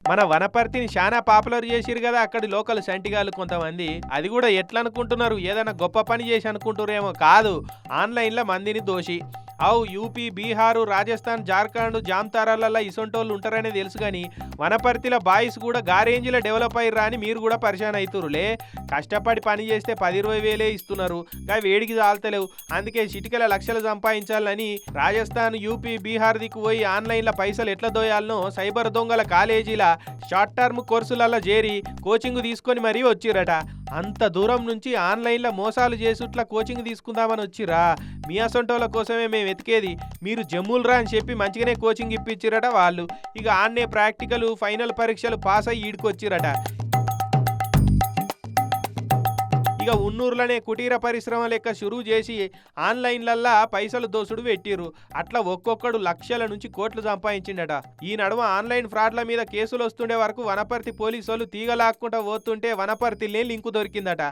మన వనపర్తిని చాలా పాపులర్ చేసిరు కదా అక్కడి లోకల్ సంటిగాళ్ళు కొంతమంది. అది కూడా ఎట్లా అనుకుంటున్నారు, ఏదైనా గొప్ప పని చేసి అనుకుంటున్నారేమో కాదు, ఆన్లైన్లో మందిని దోషి. అవు యూపీ, బీహారు, రాజస్థాన్, జార్ఖండ్, జామ్తారాలలో ఇసొంటోళ్ళు ఉంటారనే తెలుసు కానీ వనపర్తిలో బాయ్స్ కూడా గారేంజ్లో డెవలప్ అయ్యిర్రా అని మీరు కూడా పరిశాన్ అవుతురులే. కష్టపడి పని చేస్తే 10-20 వేలే ఇస్తున్నారు, గా వేడికి చాలతలేవు. అందుకే చిటికల లక్షలు సంపాదించాలని రాజస్థాన్, యూపీ, బీహార్ దిక్కు పోయి ఆన్లైన్లో పైసలు ఎట్లా దోయాలనో సైబర్ దొంగల కాలేజీల షార్ట్ టర్మ్ కోర్సులలో చేరి కోచింగ్ తీసుకొని మరీ వచ్చిరట. అంత దూరం నుంచి ఆన్లైన్లో మోసాలు చేసుట్లా కోచింగ్ తీసుకుందామని వచ్చిరా. మీ అసొంటోళ్ళ కోసమే మేము వెతికేది, మీరు జమ్ములరా అని చెప్పి మంచిగానే కోచింగ్ ఇప్పించిరట వాళ్ళు. ఇక ఆన్నే ప్రాక్టికల్ ఫైనల్ పరీక్షలు పాస్ అయ్యి ఈడుకొచ్చిరట. ఇక ఉన్నూరులోనే కుటీర పరిశ్రమ లెక్క షురువు చేసి ఆన్లైన్లల్లా పైసలు దోసుడు పెట్టిరు. అట్లా ఒక్కొక్కడు లక్షల నుంచి కోట్లు సంపాదించిండట. ఈ నడుమ ఆన్లైన్ ఫ్రాడ్ల మీద కేసులు వస్తుండే వరకు వనపర్తి పోలీసు వాళ్ళు తీగలాక్కుంటా పోతుంటే వనపర్తిలే లింకు దొరికిందట.